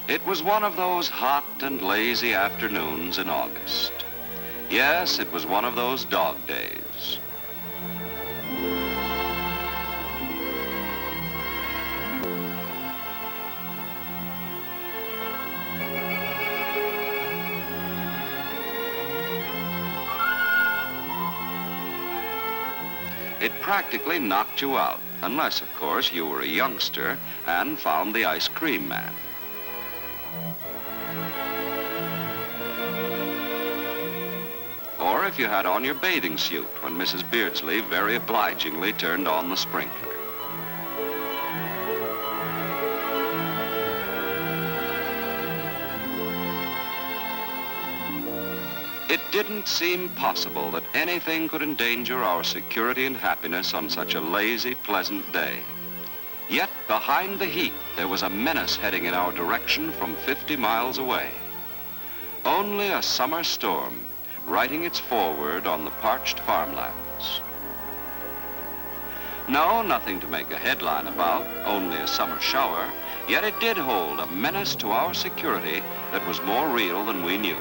It was one of those hot and lazy afternoons in August. Yes, it was one of those dog days. It practically knocked you out, unless, of course, you were a youngster and found the ice cream man. Or if you had on your bathing suit when Mrs. Beardsley very obligingly turned on the sprinkler. It didn't seem possible that anything could endanger our security and happiness on such a lazy, pleasant day. Yet behind the heat, there was a menace heading in our direction from 50 miles away. Only a summer storm, writing its foreword on the parched farmlands. No, nothing to make a headline about, only a summer shower, yet it did hold a menace to our security that was more real than we knew.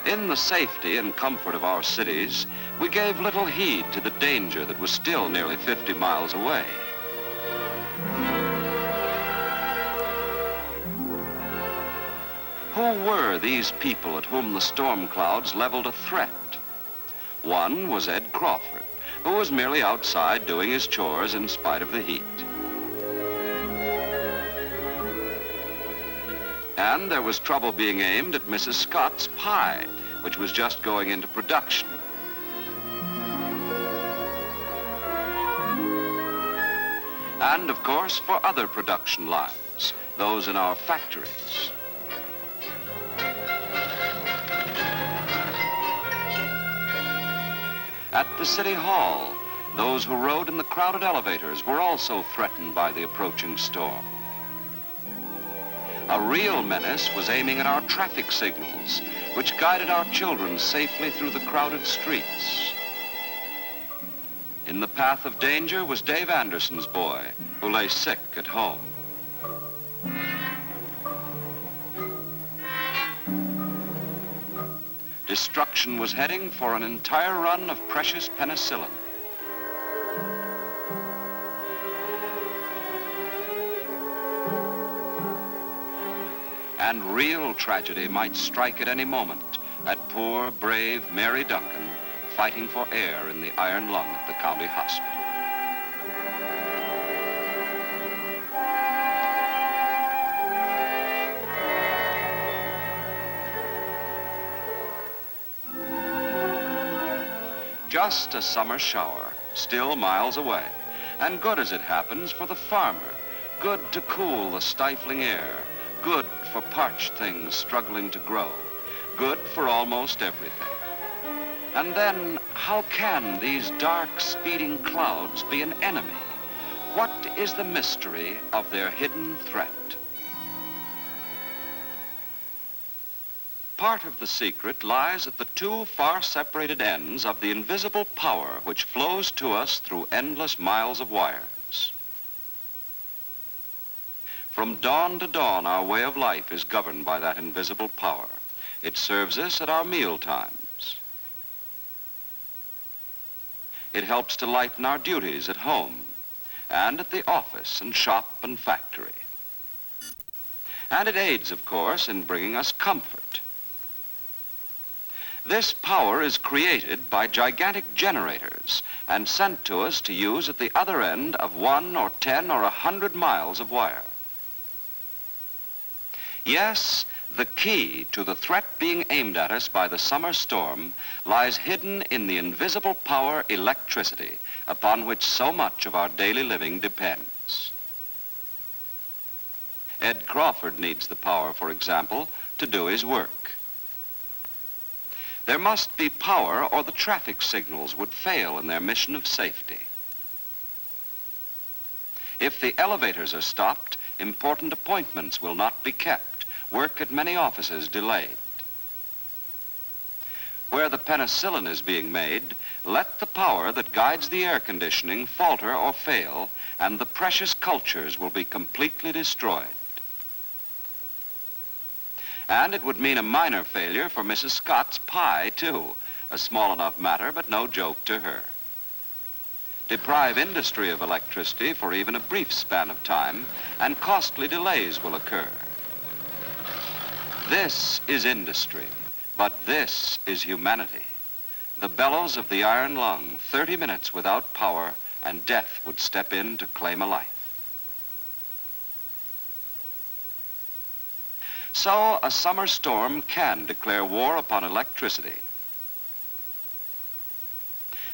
In the safety and comfort of our cities, we gave little heed to the danger that was still nearly 50 miles away. Who were these people at whom the storm clouds leveled a threat? One was Ed Crawford, who was merely outside doing his chores in spite of the heat. And there was trouble being aimed at Mrs. Scott's pie, which was just going into production. And, of course, for other production lines, those in our factories. At the City Hall, those who rode in the crowded elevators were also threatened by the approaching storm. A real menace was aiming at our traffic signals, which guided our children safely through the crowded streets. In the path of danger was Dave Anderson's boy, who lay sick at home. Destruction was heading for an entire run of precious penicillin. And real tragedy might strike at any moment at poor, brave Mary Duncan fighting for air in the iron lung at the county hospital. Just a summer shower, still miles away, and good as it happens for the farmer, good to cool the stifling air, good for parched things struggling to grow, good for almost everything. And then, how can these dark, speeding clouds be an enemy? What is the mystery of their hidden threat? Part of the secret lies at the two far-separated ends of the invisible power which flows to us through endless miles of wires. From dawn to dawn, our way of life is governed by that invisible power. It serves us at our meal times. It helps to lighten our duties at home and at the office and shop and factory. And it aids, of course, in bringing us comfort. This power is created by gigantic generators and sent to us to use at the other end of 1 or 10 or 100 miles of wire. Yes, the key to the threat being aimed at us by the summer storm lies hidden in the invisible power electricity upon which so much of our daily living depends. Ed Crawford needs the power, for example, to do his work. There must be power or the traffic signals would fail in their mission of safety. If the elevators are stopped, important appointments will not be kept, work at many offices delayed. Where the penicillin is being made, let the power that guides the air conditioning falter or fail, and the precious cultures will be completely destroyed. And it would mean a minor failure for Mrs. Scott's pie, too. A small enough matter, but no joke to her. Deprive industry of electricity for even a brief span of time, and costly delays will occur. This is industry, but this is humanity. The bellows of the iron lung, 30 minutes without power, and death would step in to claim a life. So a summer storm can declare war upon electricity.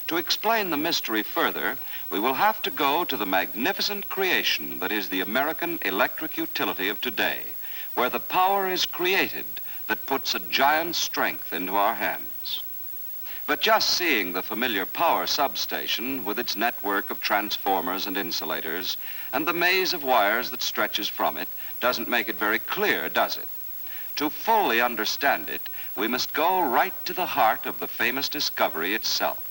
To explain the mystery further, we will have to go to the magnificent creation that is the American electric utility of today, where the power is created that puts a giant strength into our hands. But just seeing the familiar power substation with its network of transformers and insulators and the maze of wires that stretches from it doesn't make it very clear, does it? To fully understand it, we must go right to the heart of the famous discovery itself.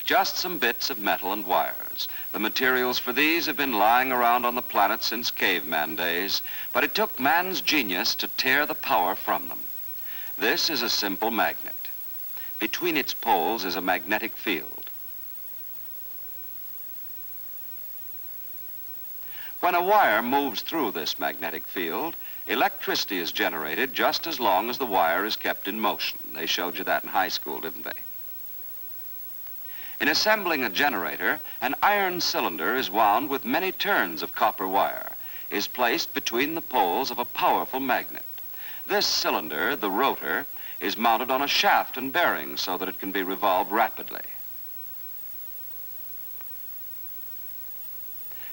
Just some bits of metal and wires. The materials for these have been lying around on the planet since caveman days, but it took man's genius to tear the power from them. This is a simple magnet. Between its poles is a magnetic field. When a wire moves through this magnetic field, electricity is generated just as long as the wire is kept in motion. They showed you that in high school, didn't they? In assembling a generator, an iron cylinder is wound with many turns of copper wire, is placed between the poles of a powerful magnet. This cylinder, the rotor, is mounted on a shaft and bearing so that it can be revolved rapidly.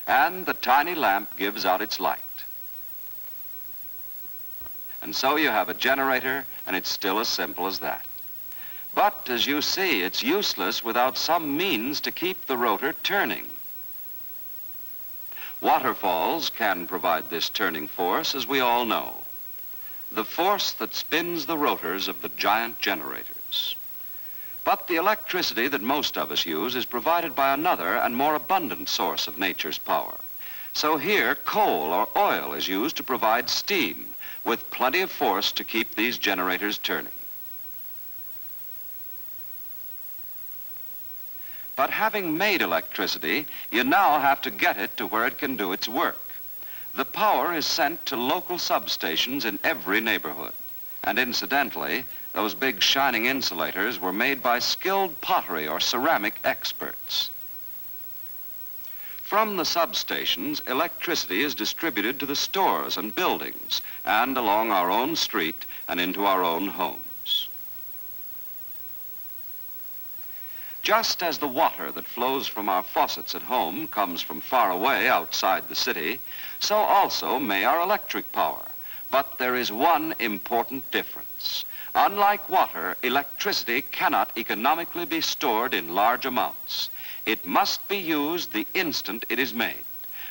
And the tiny lamp gives out its light. And so you have a generator, and it's still as simple as that. But, as you see, it's useless without some means to keep the rotor turning. Waterfalls can provide this turning force, as we all know. The force that spins the rotors of the giant generators. But the electricity that most of us use is provided by another and more abundant source of nature's power. So here, coal or oil is used to provide steam, with plenty of force to keep these generators turning. But having made electricity, you now have to get it to where it can do its work. The power is sent to local substations in every neighborhood. And incidentally, those big shining insulators were made by skilled pottery or ceramic experts. From the substations, electricity is distributed to the stores and buildings and along our own street and into our own homes. Just as the water that flows from our faucets at home comes from far away outside the city, so also may our electric power. But there is one important difference. Unlike water, electricity cannot economically be stored in large amounts. It must be used the instant it is made.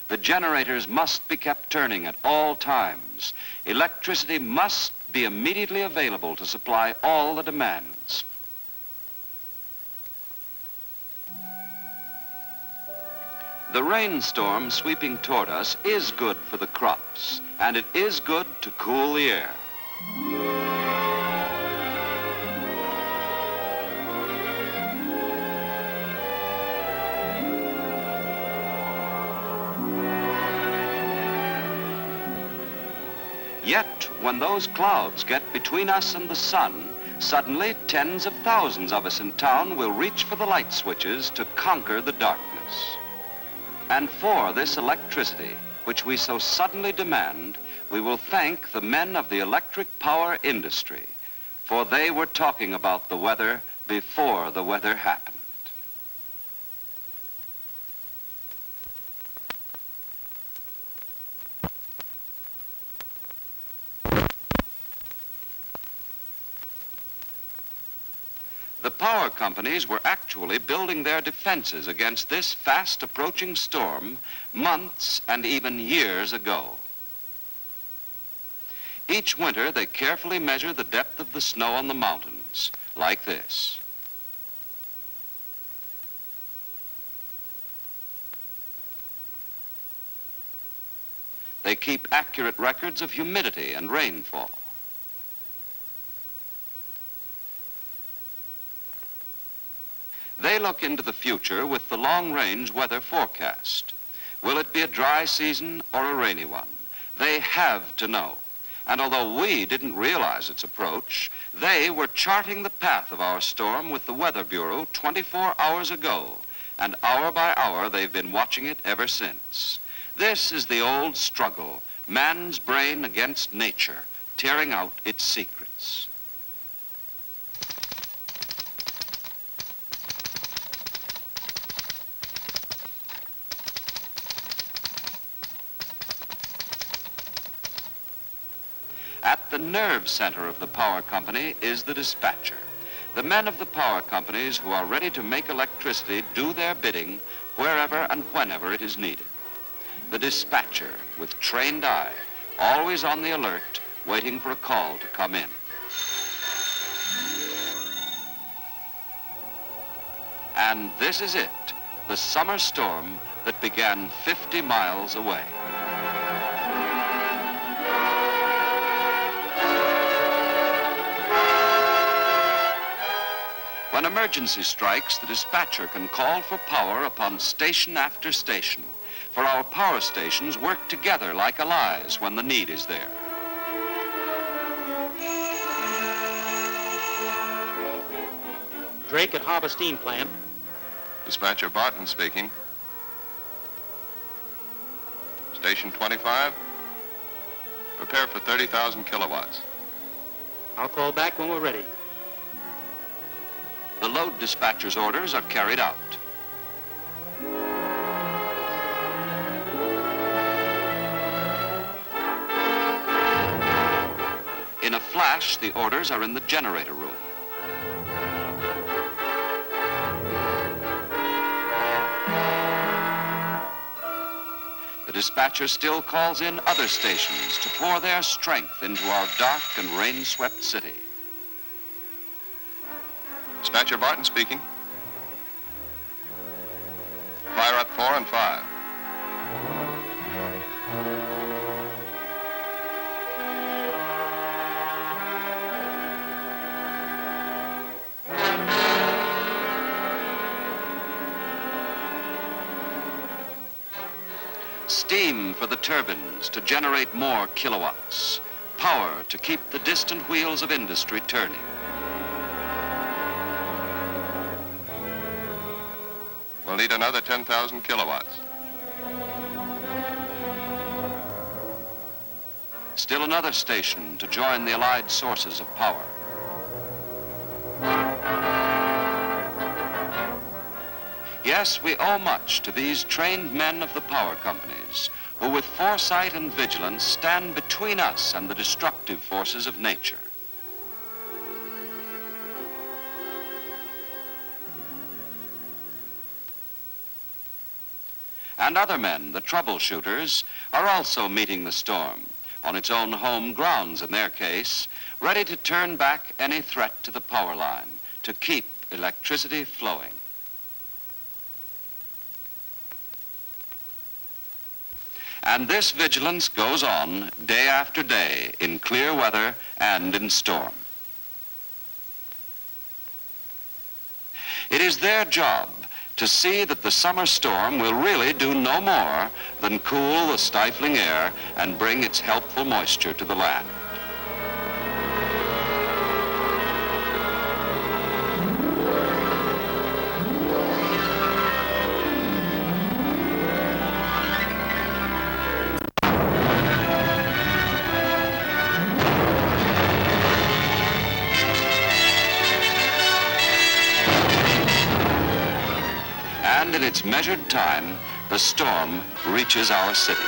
The generators must be kept turning at all times. Electricity must be immediately available to supply all the demands. The rainstorm sweeping toward us is good for the crops, and it is good to cool the air. Yet, when those clouds get between us and the sun, suddenly tens of thousands of us in town will reach for the light switches to conquer the darkness. And for this electricity, which we so suddenly demand, we will thank the men of the electric power industry, for they were talking about the weather before the weather happened. The power companies were actually building their defenses against this fast approaching storm months and even years ago. Each winter, they carefully measure the depth of the snow on the mountains, like this. They keep accurate records of humidity and rainfall. They look into the future with the long-range weather forecast. Will it be a dry season or a rainy one? They have to know. And although we didn't realize its approach, they were charting the path of our storm with the Weather Bureau 24 hours ago. And hour by hour, they've been watching it ever since. This is the old struggle, man's brain against nature, tearing out its secrets. At the nerve center of the power company is the dispatcher. The men of the power companies who are ready to make electricity do their bidding wherever and whenever it is needed. The dispatcher, with trained eye, always on the alert, waiting for a call to come in. And this is it, the summer storm that began 50 miles away. When emergency strikes, the dispatcher can call for power upon station after station, for our power stations work together like allies when the need is there. Drake at Harbor Steam Plant. Dispatcher Barton speaking. Station 25. Prepare for 30,000 kilowatts. I'll call back when we're ready. The load dispatcher's orders are carried out. In a flash, the orders are in the generator room. The dispatcher still calls in other stations to pour their strength into our dark and rain-swept city. Dispatcher Barton speaking. Fire up 4 and 5. Steam for the turbines to generate more kilowatts. Power to keep the distant wheels of industry turning. We'll need another 10,000 kilowatts. Still another station to join the allied sources of power. Yes, we owe much to these trained men of the power companies who with foresight and vigilance stand between us and the destructive forces of nature. And other men, the troubleshooters, are also meeting the storm, on its own home grounds in their case, ready to turn back any threat to the power line, to keep electricity flowing. And this vigilance goes on day after day in clear weather and in storm. It is their job to see that the summer storm will really do no more than cool the stifling air and bring its helpful moisture to the land. And in its measured time, the storm reaches our cities.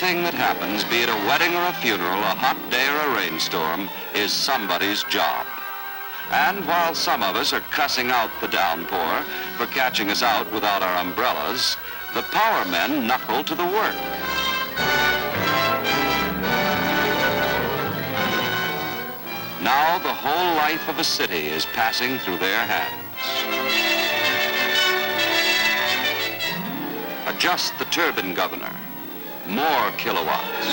Everything that happens, be it a wedding or a funeral, a hot day or a rainstorm, is somebody's job. And while some of us are cussing out the downpour for catching us out without our umbrellas, the power men knuckle to the work. Now the whole life of a city is passing through their hands. Adjust the turbine governor. More kilowatts.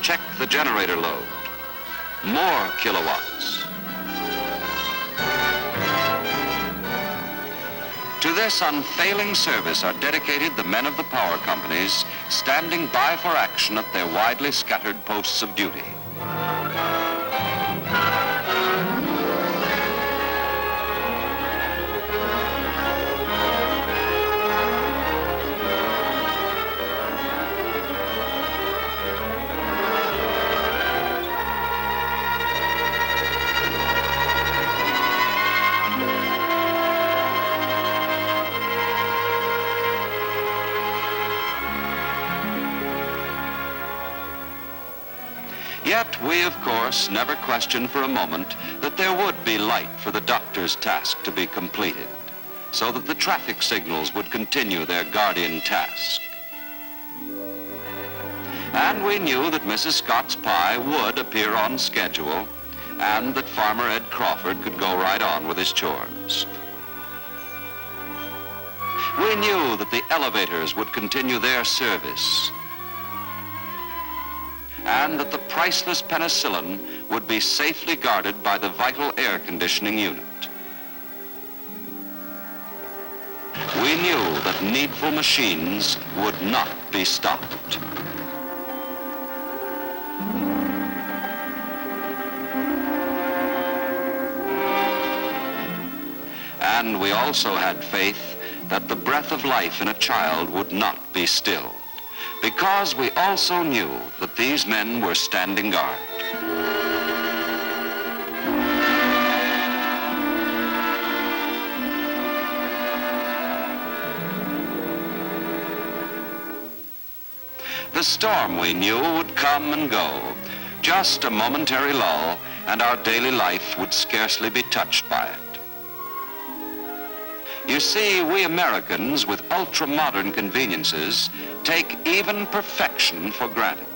Check the generator load. More kilowatts. To this unfailing service are dedicated the men of the power companies, standing by for action at their widely scattered posts of duty. Yet we, of course, never questioned for a moment that there would be light for the doctor's task to be completed, so that the traffic signals would continue their guardian task. And we knew that Mrs. Scott's pie would appear on schedule, and that Farmer Ed Crawford could go right on with his chores. We knew that the elevators would continue their service, and that the priceless penicillin would be safely guarded by the vital air conditioning unit. We knew that needful machines would not be stopped. And we also had faith that the breath of life in a child would not be stilled, because we also knew that these men were standing guard. The storm, we knew, would come and go, just a momentary lull, and our daily life would scarcely be touched by it. You see, we Americans, with ultra-modern conveniences, take even perfection for granted.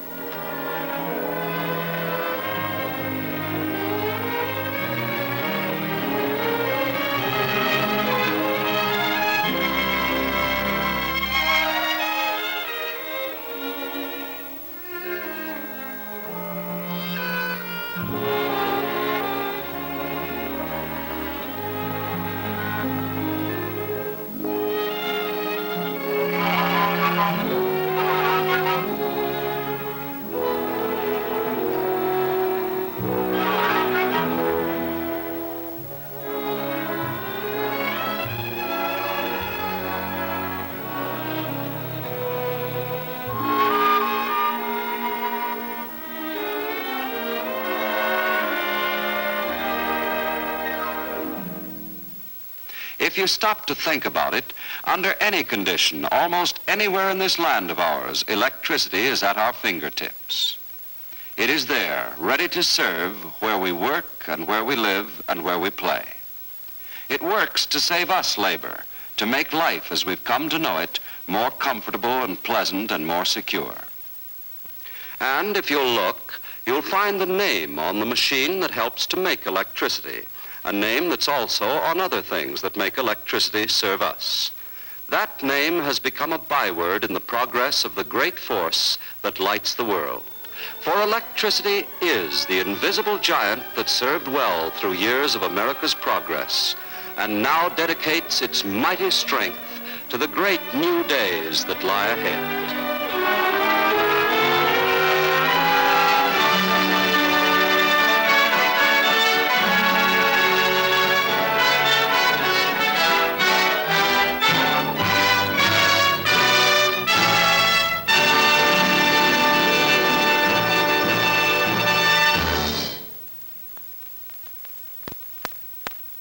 If you stop to think about it, under any condition, almost anywhere in this land of ours, electricity is at our fingertips. It is there, ready to serve where we work and where we live and where we play. It works to save us labor, to make life as we've come to know it more comfortable and pleasant and more secure. And if you'll look, you'll find the name on the machine that helps to make electricity, a name that's also on other things that make electricity serve us. That name has become a byword in the progress of the great force that lights the world. For electricity is the invisible giant that served well through years of America's progress, and now dedicates its mighty strength to the great new days that lie ahead.